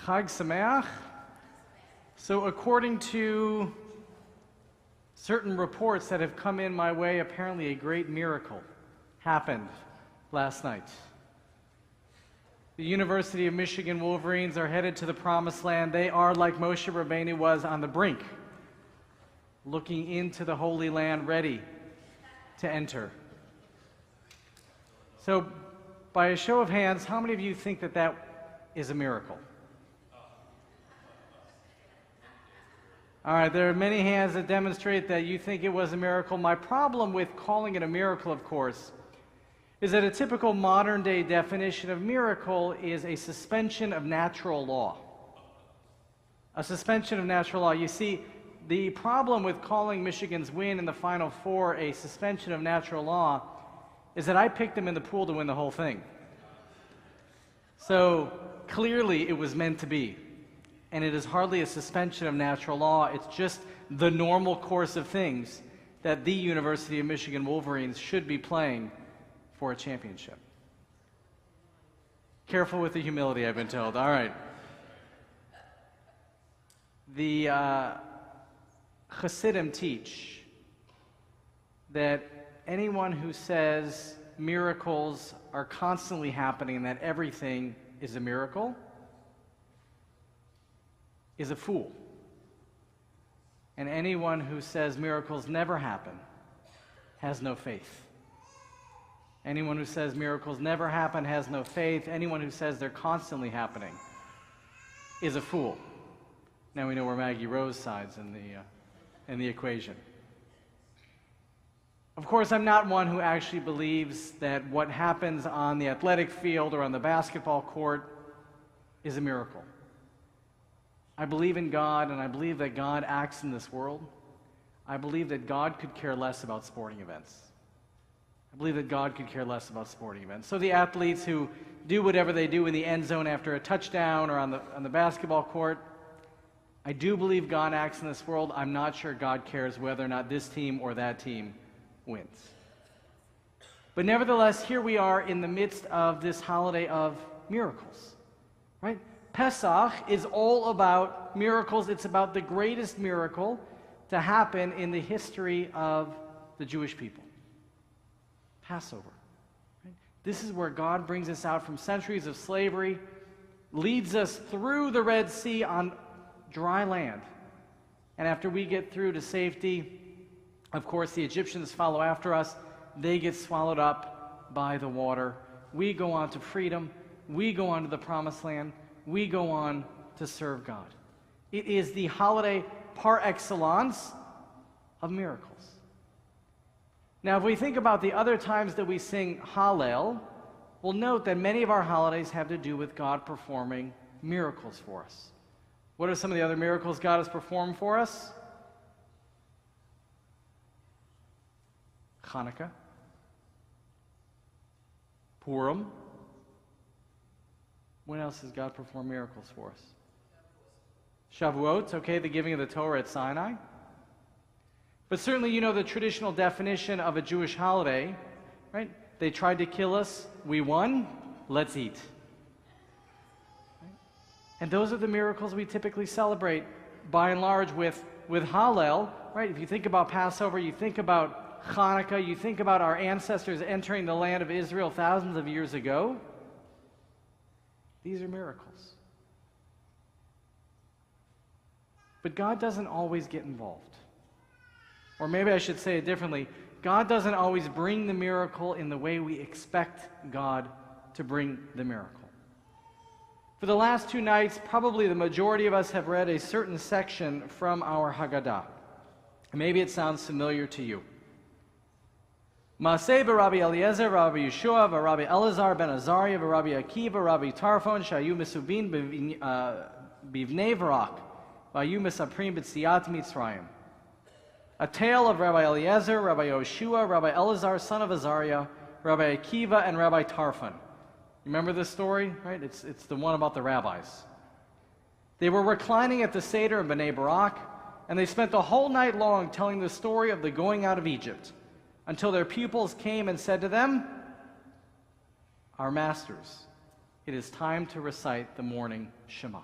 Chag Sameach. So according to certain reports that have come in my way, apparently a great miracle happened last night. The University of Michigan Wolverines are headed to the Promised Land. They are, like Moshe Rabbeinu was, on the brink, looking into the Holy Land, ready to enter. So, by a show of hands, how many of you think that that is a miracle? All right, there are many hands that demonstrate that you think it was a miracle. My problem with calling it a miracle, of course, is that a typical modern-day definition of miracle is a suspension of natural law. A suspension of natural law. You see, the problem with calling Michigan's win in the Final Four a suspension of natural law is that I picked them in the pool to win the whole thing. So, clearly it was meant to be. And it is hardly a suspension of natural law. It's just the normal course of things that the University of Michigan Wolverines should be playing for a championship. Careful with the humility, I've been told. All right. The Hasidim teach that anyone who says miracles are constantly happening and that everything is a miracle is a fool. And anyone who says miracles never happen has no faith. Anyone who says miracles never happen has no faith. Anyone who says they're constantly happening is a fool. Now we know where Maggie Rose sides in the equation. Of course, I'm not one who actually believes that what happens on the athletic field or on the basketball court is a miracle. I believe in God, and I believe that God acts in this world. I believe that God could care less about sporting events. I believe that God could care less about sporting events. So the athletes who do whatever they do in the end zone after a touchdown or on the basketball court, I do believe God acts in this world. I'm not sure God cares whether or not this team or that team wins. But nevertheless, here we are in the midst of this holiday of miracles, right? Pesach is all about miracles. It's about the greatest miracle to happen in the history of the Jewish people. Passover. Right? This is where God brings us out from centuries of slavery, leads us through the Red Sea on dry land. And after we get through to safety, of course, the Egyptians follow after us. They get swallowed up by the water. We go on to freedom. We go on to the Promised Land. We go on to serve God. It is the holiday par excellence of miracles. Now, if we think about the other times that we sing Hallel, we'll note that many of our holidays have to do with God performing miracles for us. What are some of the other miracles God has performed for us? Hanukkah, Purim. When else has God performed miracles for us? Shavuot, okay, the giving of the Torah at Sinai. But certainly you know the traditional definition of a Jewish holiday, right? They tried to kill us, we won, let's eat. Right? And those are the miracles we typically celebrate, by and large, with Hallel, right? If you think about Passover, you think about Hanukkah, you think about our ancestors entering the land of Israel thousands of years ago. These are miracles. But God doesn't always get involved. Or maybe I should say it differently. God doesn't always bring the miracle in the way we expect God to bring the miracle. For the last 2 nights, probably the majority of us have read a certain section from our Haggadah. Maybe it sounds familiar to you. Maaseh Rabbi Eliezer, Rabbi Yeshua, Rabbi Elazar ben Azariah, Rabbi Akiva, Rabbi Tarfon, Shayu Mesubin Bivnei Barak, Vayu Mesaprim B'Tziat Mitzrayim. A tale of Rabbi Eliezer, Rabbi Yoshua, Rabbi Elazar, son of Azariah, Rabbi Akiva, and Rabbi Tarfon. You remember this story, right? It's the one about the rabbis. They were reclining at the Seder in Bnei Barak, and they spent the whole night long telling the story of the going out of Egypt, until their pupils came and said to them, "Our masters, it is time to recite the morning Shema."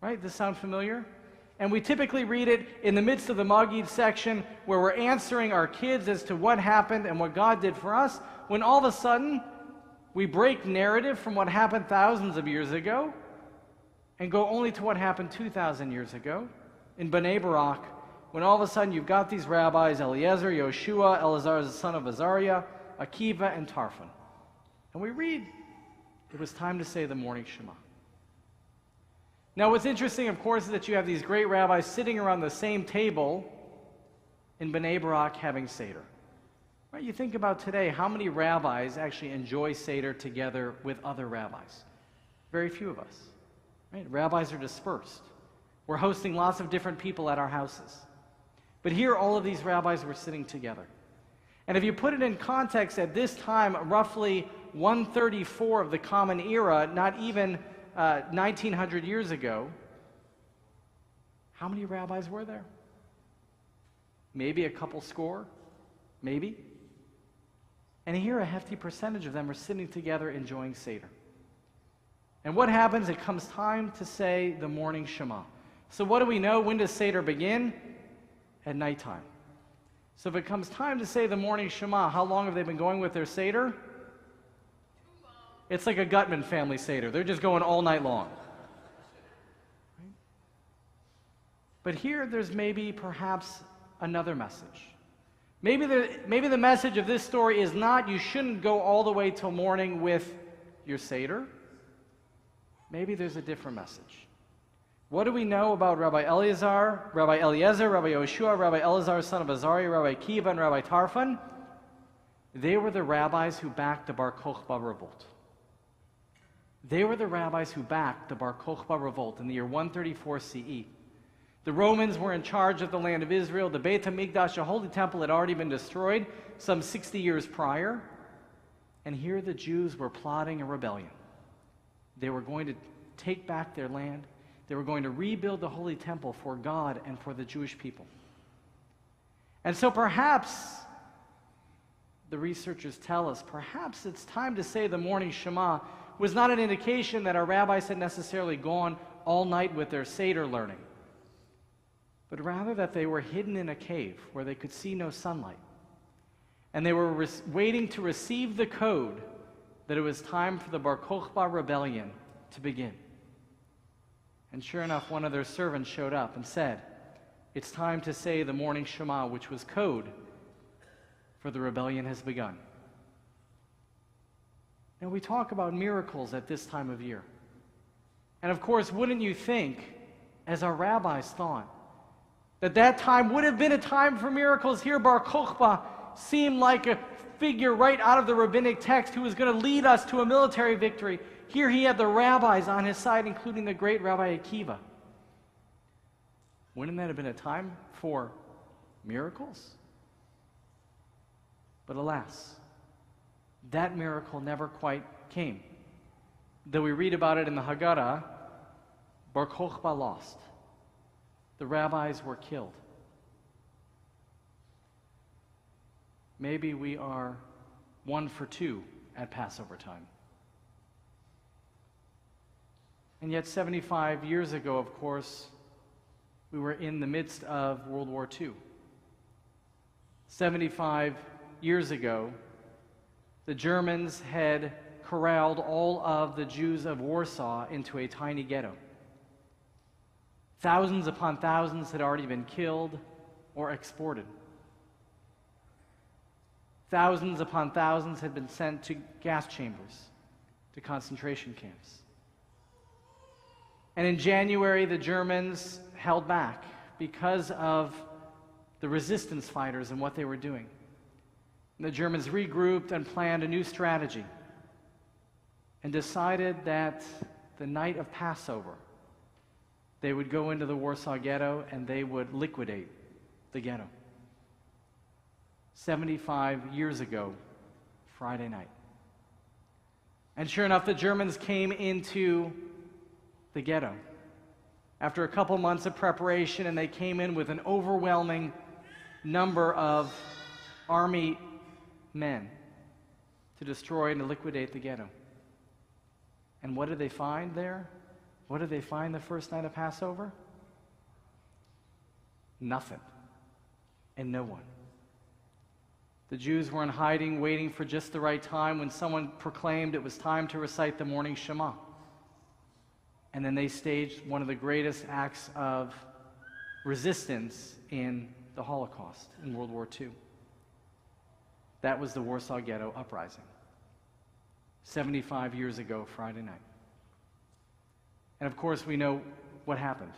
Right? Does this sound familiar? And we typically read it in the midst of the Magid section where we're answering our kids as to what happened and what God did for us, when all of a sudden we break narrative from what happened thousands of years ago and go only to what happened 2,000 years ago in Bnei Barak, when all of a sudden you've got these rabbis, Eliezer, Yoshua, Eleazar the son of Azariah, Akiva, and Tarfon. And we read, it was time to say the morning Shema. Now what's interesting, of course, is that you have these great rabbis sitting around the same table in Bnei Barak having Seder. Right? You think about today, how many rabbis actually enjoy Seder together with other rabbis? Very few of us. Right? Rabbis are dispersed. We're hosting lots of different people at our houses. But here, all of these rabbis were sitting together. And if you put it in context, at this time, roughly 134 of the Common Era, not even 1900 years ago, how many rabbis were there? Maybe a couple score? Maybe? And here, a hefty percentage of them are sitting together enjoying Seder. And what happens? It comes time to say the morning Shema. So what do we know? When does Seder begin? At nighttime. So if it comes time to say the morning Shema, how long have they been going with their Seder? It's like a Gutman family Seder. They're just going all night long. Right? But here there's maybe perhaps another message. Maybe the message of this story is not you shouldn't go all the way till morning with your Seder. Maybe there's a different message. What do we know about Rabbi Eliezer, Rabbi Yoshua, Rabbi Eleazar, son of Azariah, Rabbi Akiva, and Rabbi Tarfon? They were the rabbis who backed the Bar Kokhba revolt. They were the rabbis who backed the Bar Kokhba revolt in the year 134 CE. The Romans were in charge of the land of Israel. The Beit HaMikdash, the Holy Temple, had already been destroyed some 60 years prior. And here the Jews were plotting a rebellion. They were going to take back their land. They were going to rebuild the Holy Temple for God and for the Jewish people. And so perhaps, the researchers tell us, perhaps it's time to say the morning Shema was not an indication that our rabbis had necessarily gone all night with their Seder learning, but rather that they were hidden in a cave where they could see no sunlight. And they were waiting to receive the code that it was time for the Bar Kokhba rebellion to begin. And sure enough, one of their servants showed up and said, it's time to say the morning Shema, which was code for the rebellion has begun. Now we talk about miracles at this time of year. And of course, wouldn't you think, as our rabbis thought, that that time would have been a time for miracles? Here, Bar Kokhba seemed like a figure right out of the rabbinic text who was going to lead us to a military victory. Here he had the rabbis on his side, including the great Rabbi Akiva. Wouldn't that have been a time for miracles? But alas, that miracle never quite came. Though we read about it in the Haggadah, Bar Kokhba lost. The rabbis were killed. Maybe we are 1 for 2 at Passover time. And yet 75 years ago, of course, we were in the midst of World War II. 75 years ago, the Germans had corralled all of the Jews of Warsaw into a tiny ghetto. Thousands upon thousands had already been killed or exported. Thousands upon thousands had been sent to gas chambers, to concentration camps. And in January, the Germans held back because of the resistance fighters and what they were doing. And the Germans regrouped and planned a new strategy and decided that the night of Passover, they would go into the Warsaw Ghetto and they would liquidate the ghetto. 75 years ago, Friday night. And sure enough, the Germans came into the ghetto after a couple months of preparation, and they came in with an overwhelming number of army men to destroy and to liquidate the ghetto. And what did they find there? What did they find the first night of Passover? Nothing. And no one. The Jews were in hiding, waiting for just the right time when someone proclaimed it was time to recite the morning Shema. And then they staged one of the greatest acts of resistance in the Holocaust in World War II. That was the Warsaw Ghetto Uprising, 75 years ago, Friday night. And of course, we know what happened.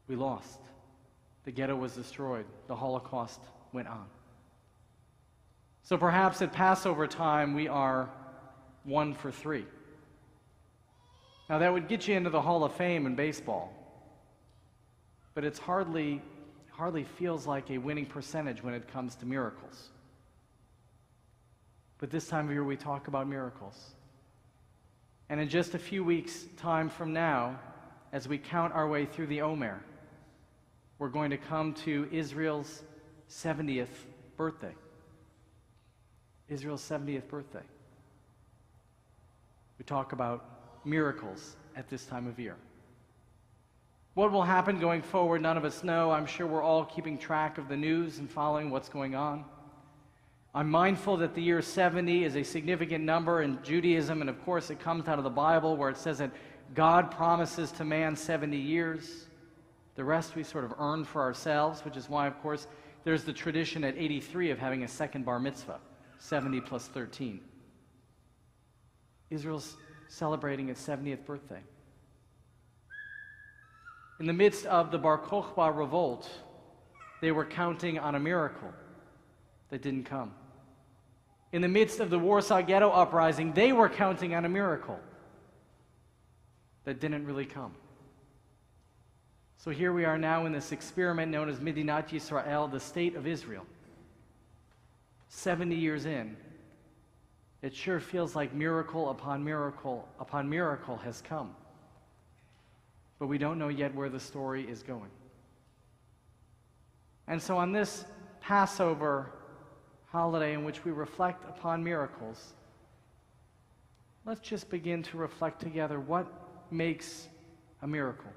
We lost. The ghetto was destroyed. The Holocaust went on. So perhaps at Passover time, we are 1 for 3. Now that would get you into the Hall of Fame in baseball, but it's hardly feels like a winning percentage when it comes to miracles. But this time of year we talk about miracles. And in just a few weeks' time from now, as we count our way through the Omer, we're going to come to Israel's 70th birthday. Israel's 70th birthday. We talk about miracles at this time of year. What will happen going forward, none of us know. I'm sure we're all keeping track of the news and following what's going on. I'm mindful that the year 70 is a significant number in Judaism, and of course it comes out of the Bible where it says that God promises to man 70 years. The rest we sort of earn for ourselves, which is why, of course, there's the tradition at 83 of having a second bar mitzvah, 70 plus 13. Israel's celebrating its 70th birthday. In the midst of the Bar Kokhba revolt, they were counting on a miracle that didn't come. In the midst of the Warsaw Ghetto Uprising, they were counting on a miracle that didn't really come. So here we are now in this experiment known as Medinat Yisrael, the state of Israel. 70 years in, it sure feels like miracle upon miracle upon miracle has come. But we don't know yet where the story is going. And so on this Passover holiday in which we reflect upon miracles, let's just begin to reflect together what makes a miracle.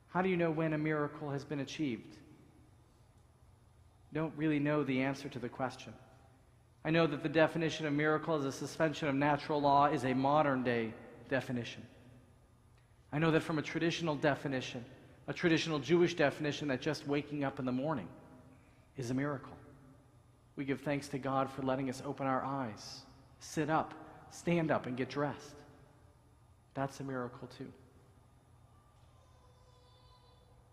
How do you know when a miracle has been achieved? Don't really know the answer to the question. I know that the definition of miracle as a suspension of natural law is a modern-day definition. I know that from a traditional definition, a traditional Jewish definition, that just waking up in the morning is a miracle. We give thanks to God for letting us open our eyes, sit up, stand up, and get dressed. That's a miracle too.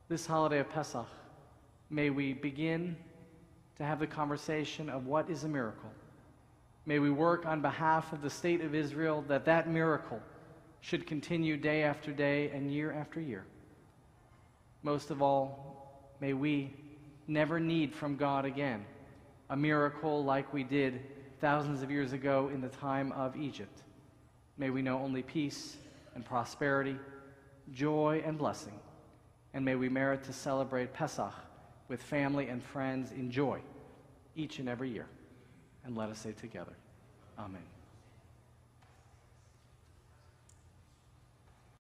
This holiday of Pesach, may we begin to have the conversation of what is a miracle. May we work on behalf of the state of Israel that that miracle should continue day after day and year after year. Most of all, may we never need from God again a miracle like we did thousands of years ago in the time of Egypt. May we know only peace and prosperity, joy and blessing, and may we merit to celebrate Pesach with family and friends in joy each and every year. And let us say together, Amen.